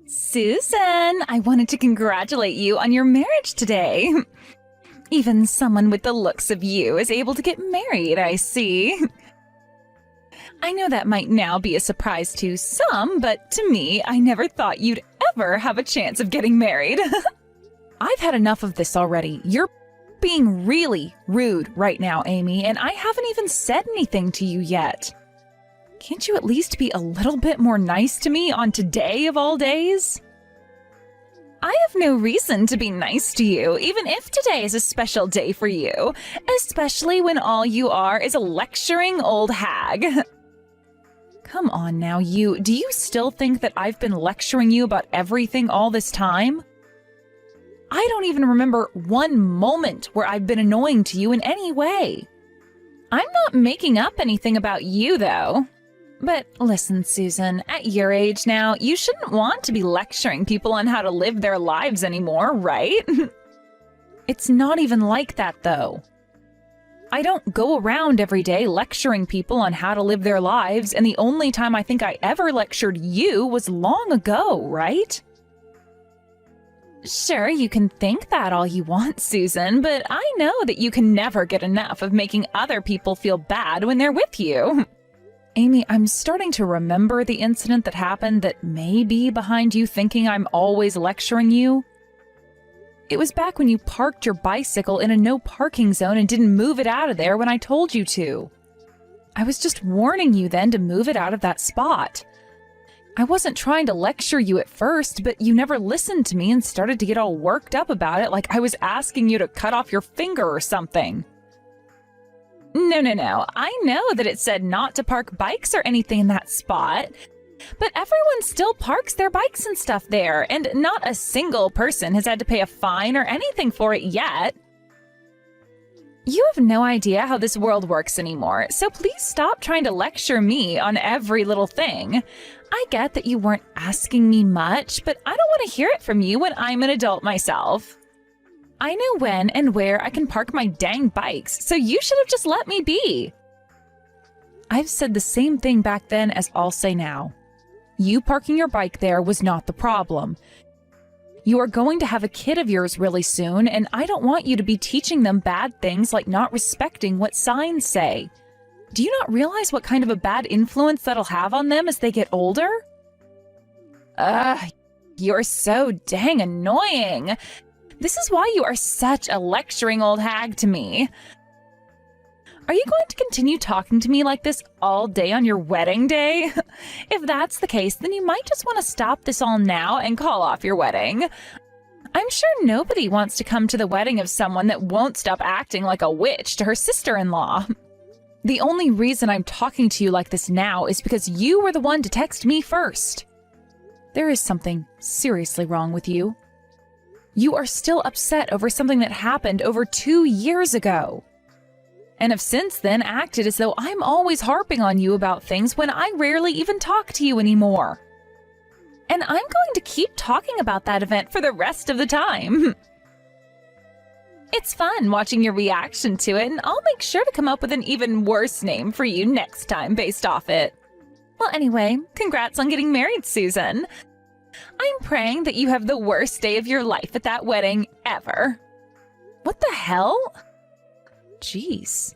Susan, I wanted to congratulate you on your marriage today. Even someone with the looks of you is able to get married, I see. I know that might now be a surprise to some, but to me, I never thought you'd ever have a chance of getting married. I've had enough of this already. You're being really rude right now, Amy, and I haven't even said anything to you yet. Can't you at least be a little bit more nice to me on today of all days? I have no reason to be nice to you, even if today is a special day for you, especially when all you are is a lecturing old hag. Come on now, do you still think that I've been lecturing you about everything all this time? I don't even remember one moment where I've been annoying to you in any way. I'm not making up anything about you, though. But listen, Susan, at your age now, you shouldn't want to be lecturing people on how to live their lives anymore, right? It's not even like that, though. I don't go around every day lecturing people on how to live their lives, and the only time I think I ever lectured you was long ago, right? Sure, you can think that all you want, Susan, but I know that you can never get enough of making other people feel bad when they're with you. Amy, I'm starting to remember the incident that happened that may be behind you thinking I'm always lecturing you. It was back when you parked your bicycle in a no parking zone and didn't move it out of there when I told you to. I was just warning you then to move it out of that spot. I wasn't trying to lecture you at first, but you never listened to me and started to get all worked up about it like I was asking you to cut off your finger or something. No. I know that it said not to park bikes or anything in that spot, but everyone still parks their bikes and stuff there, and not a single person has had to pay a fine or anything for it yet. You have no idea how this world works anymore, so please stop trying to lecture me on every little thing. I get that you weren't asking me much, but I don't want to hear it from you when I'm an adult myself. I know when and where I can park my dang bikes, so you should have just let me be. I've said the same thing back then as I'll say now. You parking your bike there was not the problem. You are going to have a kid of yours really soon, and I don't want you to be teaching them bad things like not respecting what signs say. Do you not realize what kind of a bad influence that'll have on them as they get older? You're so dang annoying. This is why you are such a lecturing old hag to me. Are you going to continue talking to me like this all day on your wedding day? If that's the case, then you might just want to stop this all now and call off your wedding. I'm sure nobody wants to come to the wedding of someone that won't stop acting like a witch to her sister-in-law. The only reason I'm talking to you like this now is because you were the one to text me first. There is something seriously wrong with you. You are still upset over something that happened over 2 years ago. And have since then acted as though I'm always harping on you about things when I rarely even talk to you anymore. And I'm going to keep talking about that event for the rest of the time. It's fun watching your reaction to it, and I'll make sure to come up with an even worse name for you next time based off it. Well, anyway, congrats on getting married, Susan. I'm praying that you have the worst day of your life at that wedding ever. What the hell? Jeez.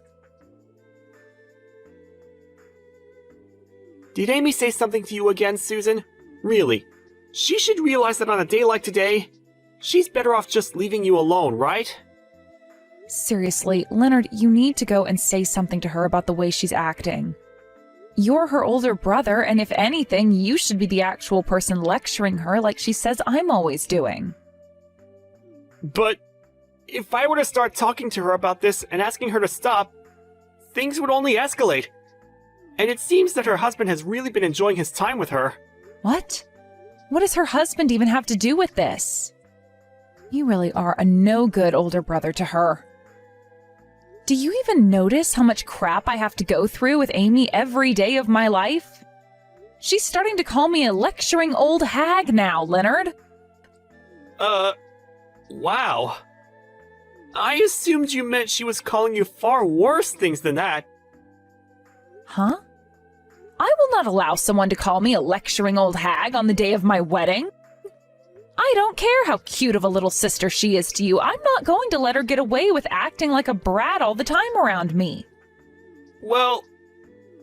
Did Amy say something to you again, Susan? Really? She should realize that on a day like today, she's better off just leaving you alone, right? Seriously, Leonard, you need to go and say something to her about the way she's acting. You're her older brother, and if anything, you should be the actual person lecturing her like she says I'm always doing. But if I were to start talking to her about this and asking her to stop, things would only escalate. And it seems that her husband has really been enjoying his time with her. What? What does her husband even have to do with this? You really are a no-good older brother to her. Do you even notice how much crap I have to go through with Amy every day of my life? She's starting to call me a lecturing old hag now, Leonard. Wow. I assumed you meant she was calling you far worse things than that. Huh? I will not allow someone to call me a lecturing old hag on the day of my wedding. I don't care how cute of a little sister she is to you. I'm not going to let her get away with acting like a brat all the time around me. Well,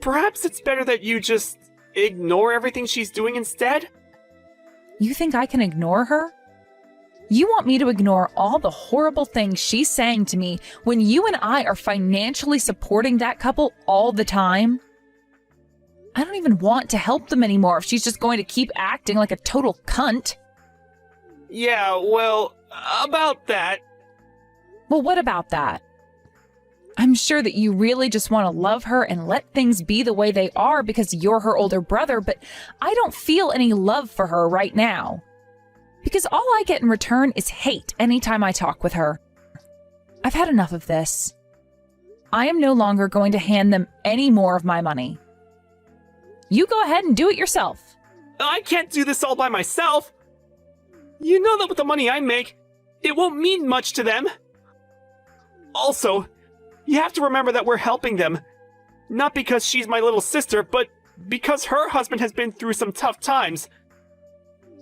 perhaps it's better that you just ignore everything she's doing instead? You think I can ignore her? You want me to ignore all the horrible things she's saying to me when you and I are financially supporting that couple all the time? I don't even want to help them anymore if she's just going to keep acting like a total cunt. Yeah, well, about that. Well, what about that? I'm sure that you really just want to love her and let things be the way they are because you're her older brother, but I don't feel any love for her right now. Because all I get in return is hate anytime I talk with her. I've had enough of this. I am no longer going to hand them any more of my money. You go ahead and do it yourself. I can't do this all by myself. You know that with the money I make, it won't mean much to them. Also, you have to remember that we're helping them. Not because she's my little sister, but because her husband has been through some tough times.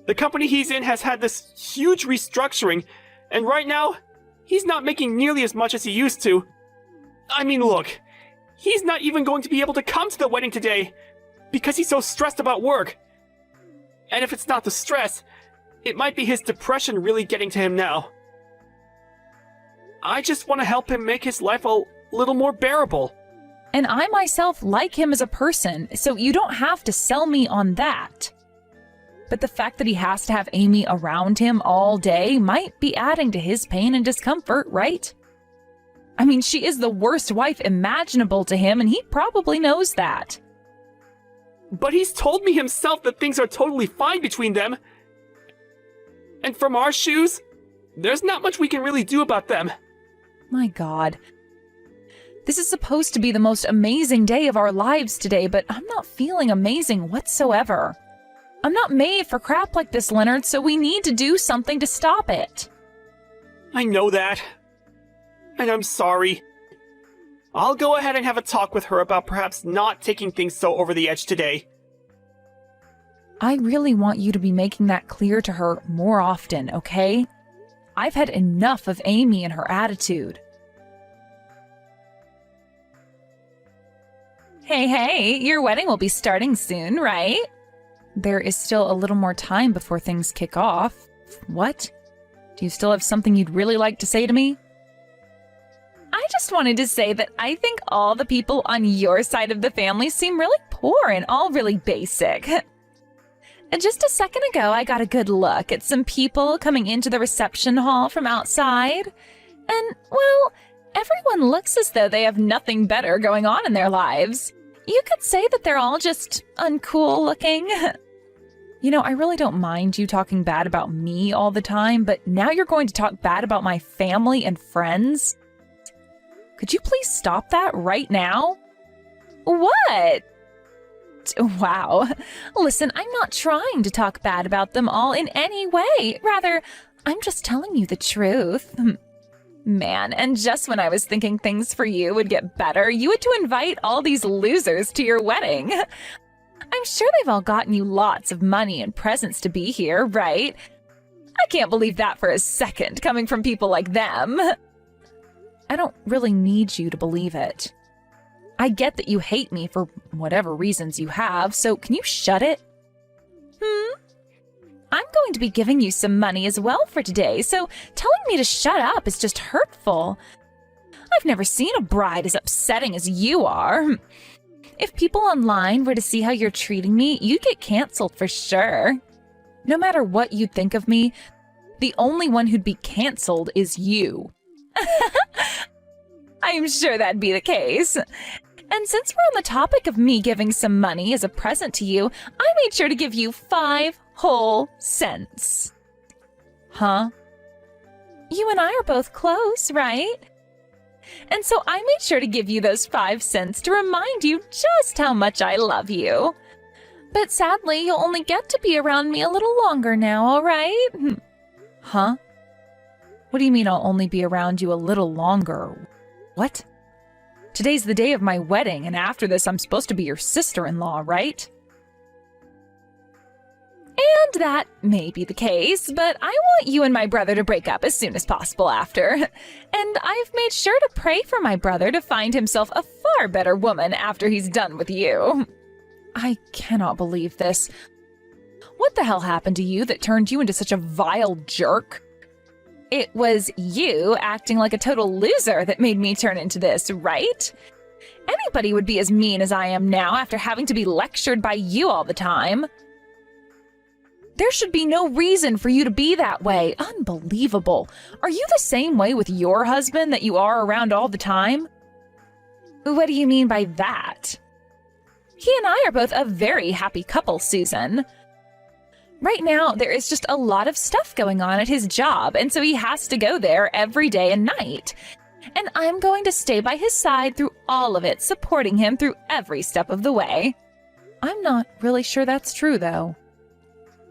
The company he's in has had this huge restructuring, and right now, he's not making nearly as much as he used to. I mean, look, he's not even going to be able to come to the wedding today because he's so stressed about work. And if it's not the stress, it might be his depression really getting to him now. I just want to help him make his life a little more bearable. And I myself like him as a person, so you don't have to sell me on that. But the fact that he has to have Amy around him all day might be adding to his pain and discomfort, right? I mean, she is the worst wife imaginable to him, and he probably knows that. But he's told me himself that things are totally fine between them. And from our shoes, there's not much we can really do about them. My God. This is supposed to be the most amazing day of our lives today, but I'm not feeling amazing whatsoever. I'm not made for crap like this, Leonard, so we need to do something to stop it. I know that. And I'm sorry. I'll go ahead and have a talk with her about perhaps not taking things so over the edge today. I really want you to be making that clear to her more often, okay? I've had enough of Amy and her attitude. Hey, your wedding will be starting soon, right? There is still a little more time before things kick off. What? Do you still have something you'd really like to say to me? I just wanted to say that I think all the people on your side of the family seem really poor and all really basic. And just a second ago, I got a good look at some people coming into the reception hall from outside. And, well, everyone looks as though they have nothing better going on in their lives. You could say that they're all just uncool looking. You know, I really don't mind you talking bad about me all the time, but now you're going to talk bad about my family and friends? Could you please stop that right now? What? Wow. Listen, I'm not trying to talk bad about them all in any way. Rather, I'm just telling you the truth. Man, and just when I was thinking things for you would get better, you had to invite all these losers to your wedding. I'm sure they've all gotten you lots of money and presents to be here, right? I can't believe that for a second, coming from people like them. I don't really need you to believe it. I get that you hate me for whatever reasons you have, so can you shut it? I'm going to be giving you some money as well for today, so telling me to shut up is just hurtful. I've never seen a bride as upsetting as you are. If people online were to see how you're treating me, you'd get canceled for sure. No matter what you think of me, the only one who'd be canceled is you. I'm sure that'd be the case. And since we're on the topic of me giving some money as a present to you, I made sure to give you 5 whole cents. Huh? You and I are both close, right? And so I made sure to give you those 5 cents to remind you just how much I love you. But sadly, you'll only get to be around me a little longer now, all right? Huh? What do you mean I'll only be around you a little longer? What? Today's the day of my wedding, and after this I'm supposed to be your sister-in-law, right? And that may be the case, but I want you and my brother to break up as soon as possible after. And I've made sure to pray for my brother to find himself a far better woman after he's done with you. I cannot believe this. What the hell happened to you that turned you into such a vile jerk? It was you acting like a total loser that made me turn into this, right? Anybody would be as mean as I am now after having to be lectured by you all the time. There should be no reason for you to be that way. Unbelievable. Are you the same way with your husband that you are around all the time? What do you mean by that? He and I are both a very happy couple, Susan. Right now, there is just a lot of stuff going on at his job, and so he has to go there every day and night. And I'm going to stay by his side through all of it, supporting him through every step of the way. I'm not really sure that's true, though.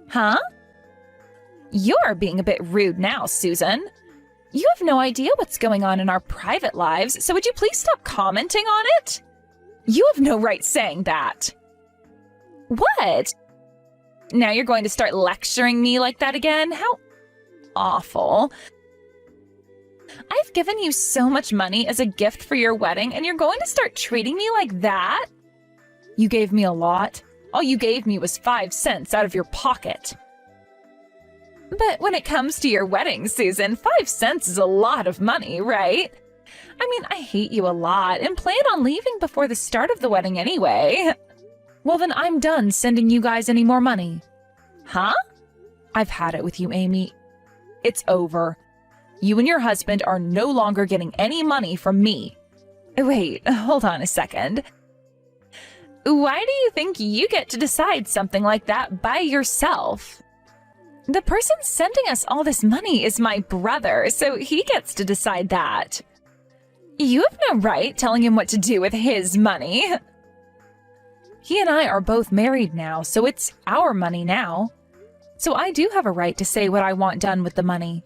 Huh? You're being a bit rude now, Susan. You have no idea what's going on in our private lives, so would you please stop commenting on it? You have no right saying that. What? Now you're going to start lecturing me like that again? How awful. I've given you so much money as a gift for your wedding, and you're going to start treating me like that? You gave me a lot. All you gave me was 5 cents out of your pocket. But when it comes to your wedding, Susan, 5 cents is a lot of money, right? I mean, I hate you a lot and plan on leaving before the start of the wedding anyway. Well, then I'm done sending you guys any more money. Huh? I've had it with you, Amy. It's over. You and your husband are no longer getting any money from me. Wait, hold on a second. Why do you think you get to decide something like that by yourself? The person sending us all this money is my brother, so he gets to decide that. You have no right telling him what to do with his money. He and I are both married now, so it's our money now. So I do have a right to say what I want done with the money.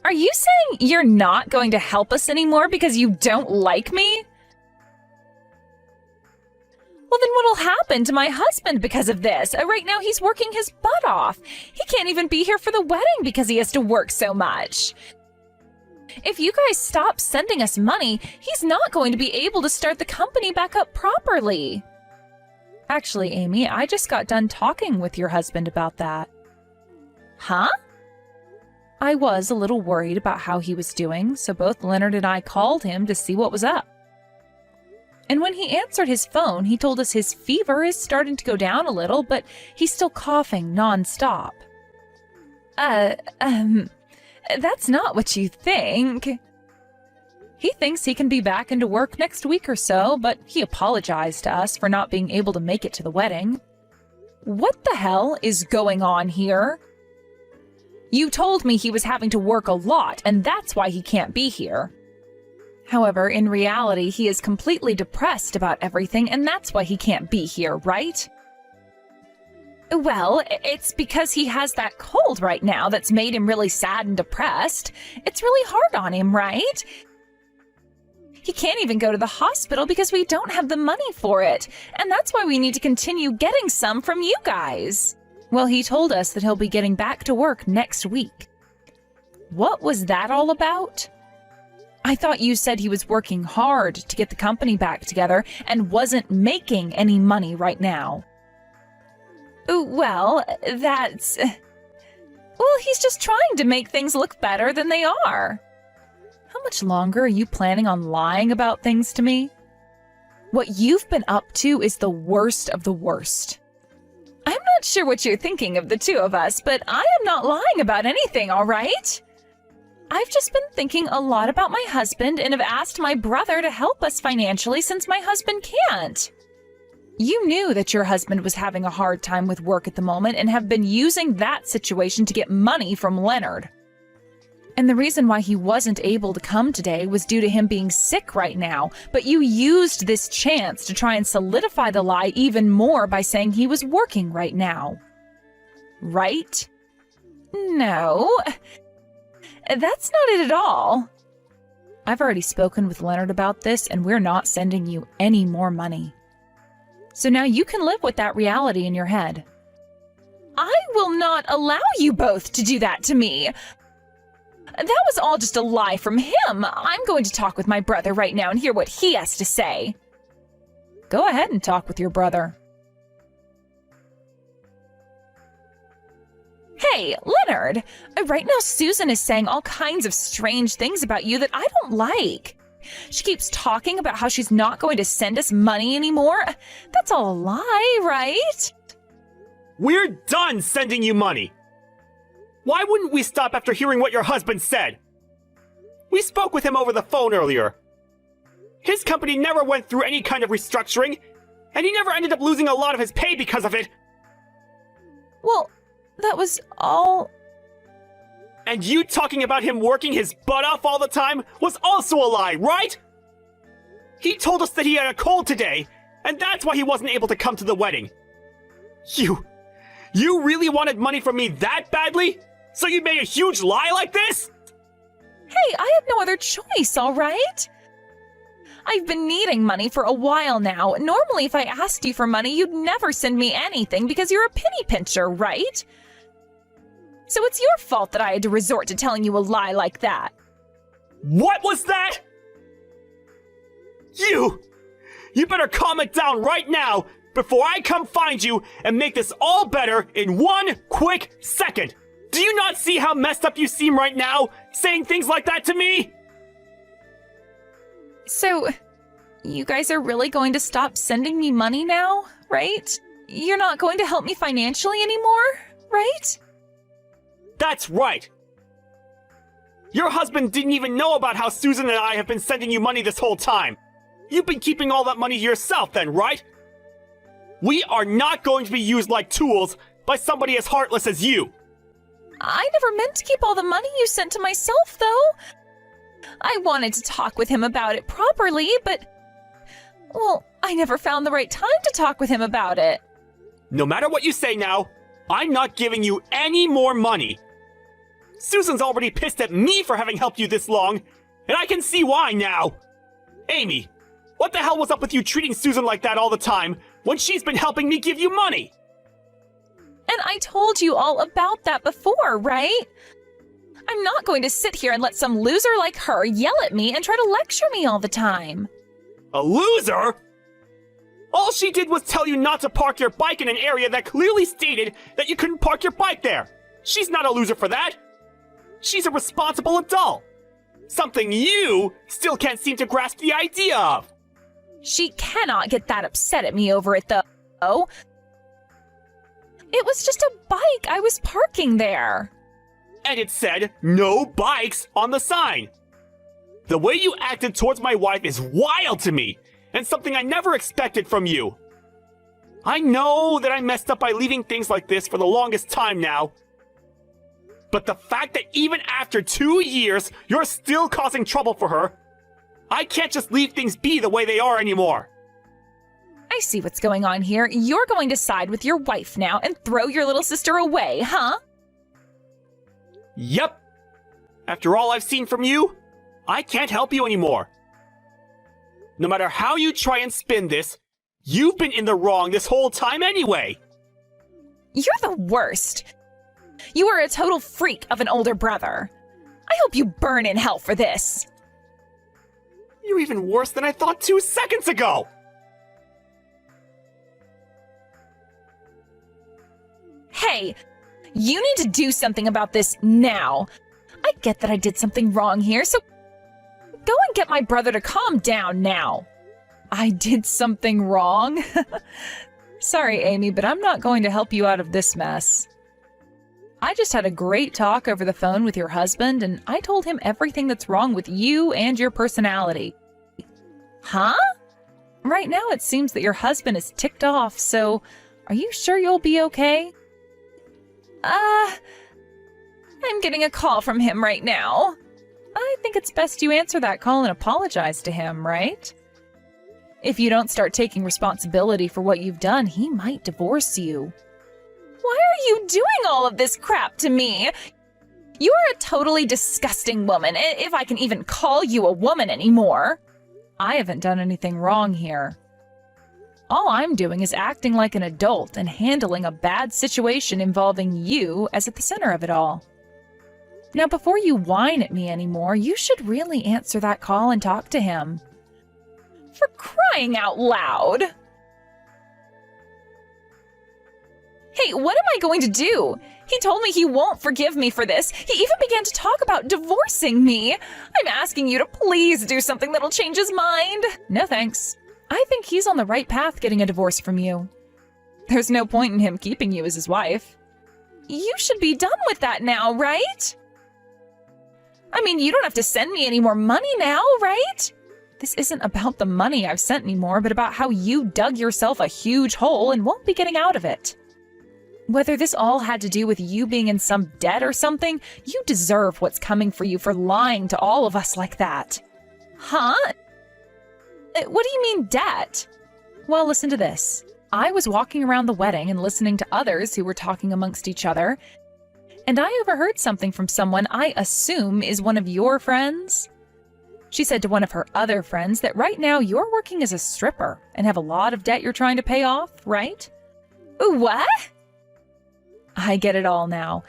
Are you saying you're not going to help us anymore because you don't like me? Well, then what'll happen to my husband because of this? Right now he's working his butt off. He can't even be here for the wedding because he has to work so much. If you guys stop sending us money, he's not going to be able to start the company back up properly. Actually, Amy, I just got done talking with your husband about that. Huh? I was a little worried about how he was doing, so both Leonard and I called him to see what was up. And when he answered his phone, he told us his fever is starting to go down a little, but he's still coughing nonstop. That's not what you think. He thinks he can be back into work next week or so, but he apologized to us for not being able to make it to the wedding. What the hell is going on here? You told me he was having to work a lot, and that's why he can't be here. However, in reality, he is completely depressed about everything, and that's why he can't be here, right? Well, it's because he has that cold right now that's made him really sad and depressed. It's really hard on him, right? He can't even go to the hospital because we don't have the money for it, and that's why we need to continue getting some from you guys. Well, he told us that he'll be getting back to work next week. What was that all about? I thought you said he was working hard to get the company back together and wasn't making any money right now. Well, that's... Well, he's just trying to make things look better than they are. How much longer are you planning on lying about things to me? What you've been up to is the worst of the worst. I'm not sure what you're thinking of the two of us, but I am not lying about anything, all right? I've just been thinking a lot about my husband and have asked my brother to help us financially since my husband can't. You knew that your husband was having a hard time with work at the moment and have been using that situation to get money from Leonard. And the reason why he wasn't able to come today was due to him being sick right now, but you used this chance to try and solidify the lie even more by saying he was working right now. Right? No. That's not it at all. I've already spoken with Leonard about this, and we're not sending you any more money. So now you can live with that reality in your head. I will not allow you both to do that to me. That was all just a lie from him. I'm going to talk with my brother right now and hear what he has to say. Go ahead and talk with your brother. Hey, Leonard, right now Susan is saying all kinds of strange things about you that I don't like. She keeps talking about how she's not going to send us money anymore. That's all a lie, right? We're done sending you money. Why wouldn't we stop after hearing what your husband said? We spoke with him over the phone earlier. His company never went through any kind of restructuring, and he never ended up losing a lot of his pay because of it. Well, that was all... And you talking about him working his butt off all the time was also a lie, right? He told us that he had a cold today, and that's why he wasn't able to come to the wedding. You really wanted money from me that badly? So you made a huge lie like this? Hey, I had no other choice, all right? I've been needing money for a while now. Normally, if I asked you for money, you'd never send me anything because you're a penny pincher, right? So it's your fault that I had to resort to telling you a lie like that. What was that? You better calm it down right now before I come find you and make this all better in 1 quick second. Do you not see how messed up you seem right now, saying things like that to me? So, you guys are really going to stop sending me money now, right? You're not going to help me financially anymore, right? That's right. Your husband didn't even know about how Susan and I have been sending you money this whole time. You've been keeping all that money to yourself then, right? We are not going to be used like tools by somebody as heartless as you. I never meant to keep all the money you sent to myself, though. I wanted to talk with him about it properly, but... well, I never found the right time to talk with him about it. No matter what you say now, I'm not giving you any more money. Susan's already pissed at me for having helped you this long, and I can see why now. Amy, what the hell was up with you treating Susan like that all the time when she's been helping me give you money? And I told you all about that before, right? I'm not going to sit here and let some loser like her yell at me and try to lecture me all the time. A loser? All she did was tell you not to park your bike in an area that clearly stated that you couldn't park your bike there. She's not a loser for that. She's a responsible adult. Something you still can't seem to grasp the idea of. She cannot get that upset at me over it, though. It was just a bike. I was parking there. And it said, "No bikes" on the sign. The way you acted towards my wife is wild to me, and something I never expected from you. I know that I messed up by leaving things like this for the longest time now. But the fact that even after 2 years, you're still causing trouble for her, I can't just leave things be the way they are anymore. I see what's going on here. You're going to side with your wife now and throw your little sister away, huh? Yep. After all I've seen from you, I can't help you anymore. No matter how you try and spin this, you've been in the wrong this whole time anyway. You're the worst. You are a total freak of an older brother. I hope you burn in hell for this. You're even worse than I thought 2 seconds ago. Hey, you need to do something about this now. I get that I did something wrong here, so go and get my brother to calm down now. I did something wrong? Sorry, Amy, but I'm not going to help you out of this mess. I just had a great talk over the phone with your husband, and I told him everything that's wrong with you and your personality. Huh? Right now it seems that your husband is ticked off, so are you sure you'll be okay? I'm getting a call from him right now. I think it's best you answer that call and apologize to him, right? If you don't start taking responsibility for what you've done, he might divorce you. Why are you doing all of this crap to me? You're a totally disgusting woman, if I can even call you a woman anymore. I haven't done anything wrong here. All I'm doing is acting like an adult and handling a bad situation involving you as at the center of it all. Now, before you whine at me anymore, you should really answer that call and talk to him. For crying out loud! Hey, what am I going to do? He told me he won't forgive me for this. He even began to talk about divorcing me. I'm asking you to please do something that'll change his mind. No thanks. I think he's on the right path getting a divorce from you. There's no point in him keeping you as his wife. You should be done with that now, right? I mean, you don't have to send me any more money now, right? This isn't about the money I've sent anymore, but about how you dug yourself a huge hole and won't be getting out of it. Whether this all had to do with you being in some debt or something, you deserve what's coming for you for lying to all of us like that. Huh? What do you mean, debt? Well, listen to this. I was walking around the wedding and listening to others who were talking amongst each other, and I overheard something from someone I assume is one of your friends. She said to one of her other friends that right now you're working as a stripper and have a lot of debt you're trying to pay off, right? What? I get it all now.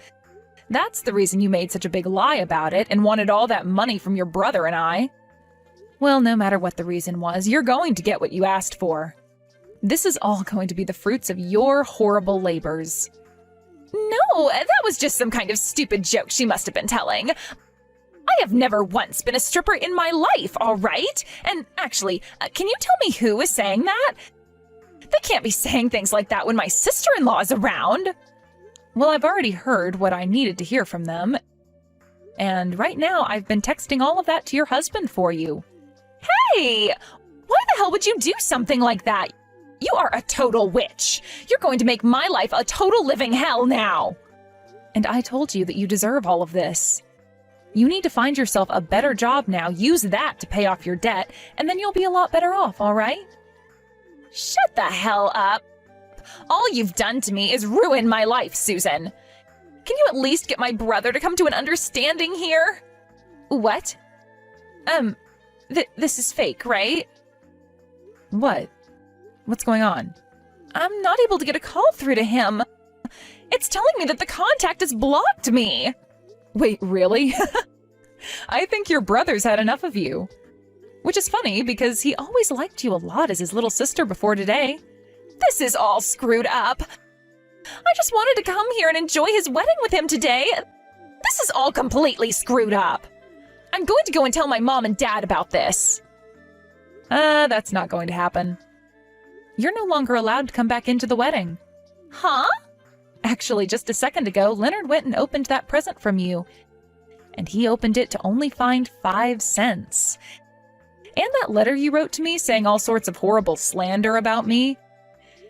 That's the reason you made such a big lie about it and wanted all that money from your brother and I. Well, no matter what the reason was, you're going to get what you asked for. This is all going to be the fruits of your horrible labors. No, that was just some kind of stupid joke she must have been telling. I have never once been a stripper in my life, all right? And actually, can you tell me who is saying that? They can't be saying things like that when my sister-in-law is around. Well, I've already heard what I needed to hear from them. And right now, I've been texting all of that to your husband for you. Hey! Why the hell would you do something like that? You are a total witch. You're going to make my life a total living hell now. And I told you that you deserve all of this. You need to find yourself a better job now. Use that to pay off your debt, and then you'll be a lot better off, all right? Shut the hell up. All you've done to me is ruin my life, Susan. Can you at least get my brother to come to an understanding here? What? This is fake, right? What? What's going on? I'm not able to get a call through to him. It's telling me that the contact has blocked me. Wait, really? I think your brother's had enough of you. Which is funny because he always liked you a lot as his little sister before today. This is all screwed up. I just wanted to come here and enjoy his wedding with him today. This is all completely screwed up. I'm going to go and tell my mom and dad about this. That's not going to happen. You're no longer allowed to come back into the wedding. Huh? Actually, just a second ago, Leonard went and opened that present from you. And he opened it to only find 5 cents. And that letter you wrote to me saying all sorts of horrible slander about me.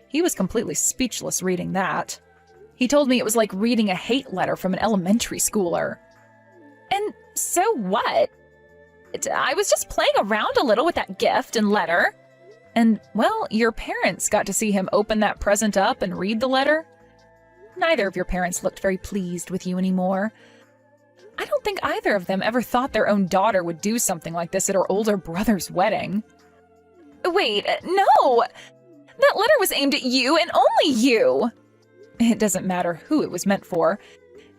He was completely speechless reading that. He told me it was like reading a hate letter from an elementary schooler. And so what? I was just playing around a little with that gift and letter. And, well, your parents got to see him open that present up and read the letter. Neither of your parents looked very pleased with you anymore. I don't think either of them ever thought their own daughter would do something like this at her older brother's wedding. Wait, no! That letter was aimed at you and only you! It doesn't matter who it was meant for.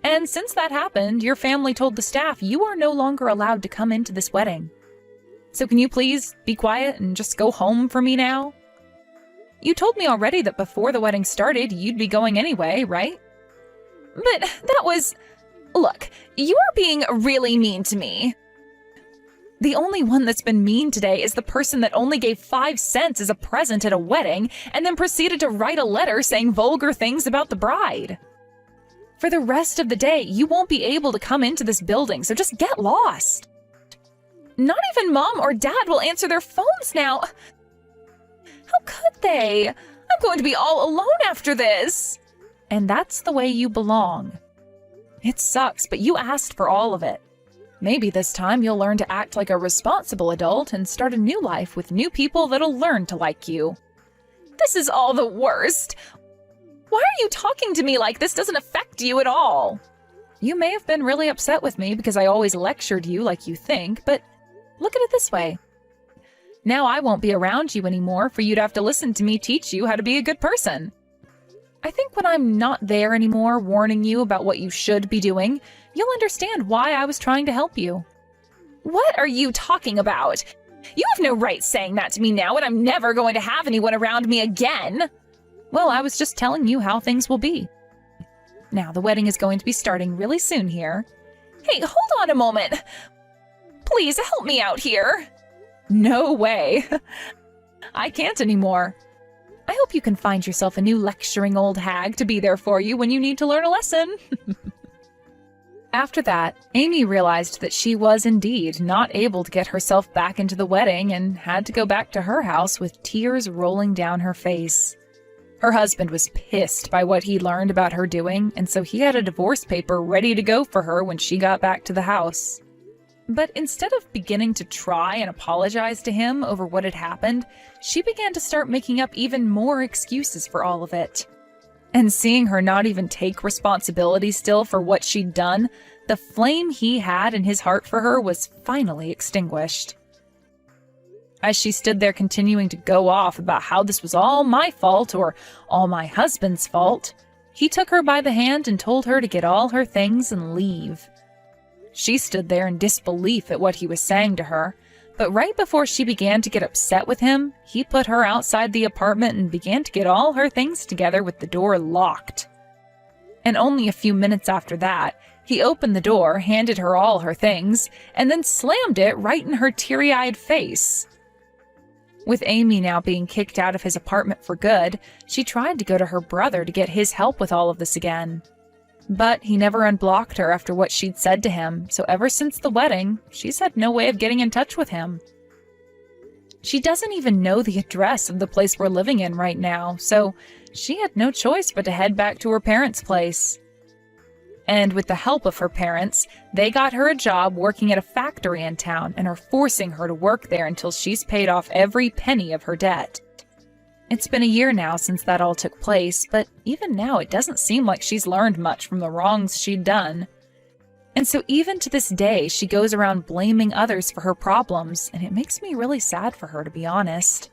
And since that happened, your family told the staff you are no longer allowed to come into this wedding. So can you please be quiet and just go home for me now? You told me already that before the wedding started, you'd be going anyway, right? But that was... Look, you are being really mean to me. The only one that's been mean today is the person that only gave 5 cents as a present at a wedding and then proceeded to write a letter saying vulgar things about the bride. For the rest of the day, you won't be able to come into this building, so just get lost. Not even Mom or Dad will answer their phones now. How could they? I'm going to be all alone after this. And that's the way you belong. It sucks, but you asked for all of it. Maybe this time you'll learn to act like a responsible adult and start a new life with new people that'll learn to like you. This is all the worst. Why are you talking to me like this doesn't affect you at all? You may have been really upset with me because I always lectured you like you think, but look at it this way. Now I won't be around you anymore for you to have to listen to me teach you how to be a good person. I think when I'm not there anymore warning you about what you should be doing, you'll understand why I was trying to help you." "What are you talking about? You have no right saying that to me now, and I'm never going to have anyone around me again." "Well, I was just telling you how things will be. Now, the wedding is going to be starting really soon here." "Hey, hold on a moment. Please help me out here." "No way. I can't anymore. I hope you can find yourself a new lecturing old hag to be there for you when you need to learn a lesson." After that, Amy realized that she was indeed not able to get herself back into the wedding and had to go back to her house with tears rolling down her face. Her husband was pissed by what he learned about her doing, and so he had a divorce paper ready to go for her when she got back to the house. But instead of beginning to try and apologize to him over what had happened, she began to start making up even more excuses for all of it. And seeing her not even take responsibility still for what she'd done, the flame he had in his heart for her was finally extinguished. As she stood there continuing to go off about how this was all my fault or all my husband's fault, he took her by the hand and told her to get all her things and leave. She stood there in disbelief at what he was saying to her, but right before she began to get upset with him, he put her outside the apartment and began to get all her things together with the door locked. And only a few minutes after that, he opened the door, handed her all her things, and then slammed it right in her teary-eyed face. With Amy now being kicked out of his apartment for good, she tried to go to her brother to get his help with all of this again. But he never unblocked her after what she'd said to him, so ever since the wedding, she's had no way of getting in touch with him. She doesn't even know the address of the place we're living in right now, so she had no choice but to head back to her parents' place. And with the help of her parents, they got her a job working at a factory in town and are forcing her to work there until she's paid off every penny of her debt. It's been a year now since that all took place, but even now it doesn't seem like she's learned much from the wrongs she'd done. And so even to this day, she goes around blaming others for her problems, and it makes me really sad for her, to be honest.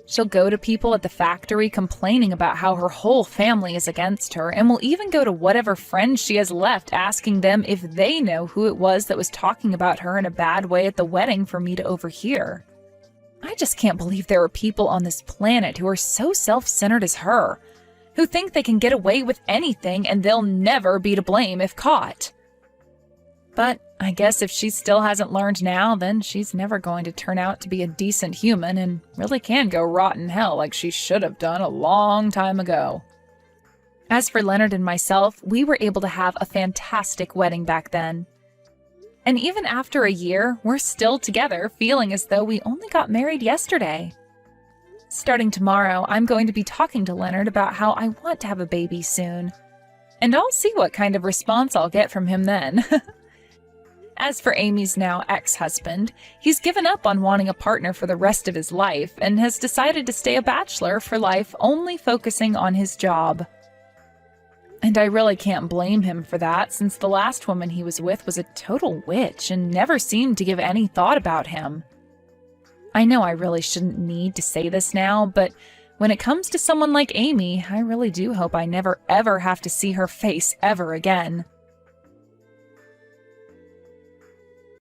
She'll go to people at the factory complaining about how her whole family is against her, and will even go to whatever friends she has left asking them if they know who it was that was talking about her in a bad way at the wedding for me to overhear. I just can't believe there are people on this planet who are so self-centered as her, who think they can get away with anything and they'll never be to blame if caught. But I guess if she still hasn't learned now, then she's never going to turn out to be a decent human and really can go rot in hell like she should have done a long time ago. As for Leonard and myself, we were able to have a fantastic wedding back then. And even after a year, we're still together, feeling as though we only got married yesterday. Starting tomorrow, I'm going to be talking to Leonard about how I want to have a baby soon. And I'll see what kind of response I'll get from him then. As for Amy's now ex-husband, he's given up on wanting a partner for the rest of his life and has decided to stay a bachelor for life, only focusing on his job. And I really can't blame him for that, since the last woman he was with was a total witch and never seemed to give any thought about him. I know I really shouldn't need to say this now, but when it comes to someone like Amy, I really do hope I never ever have to see her face ever again.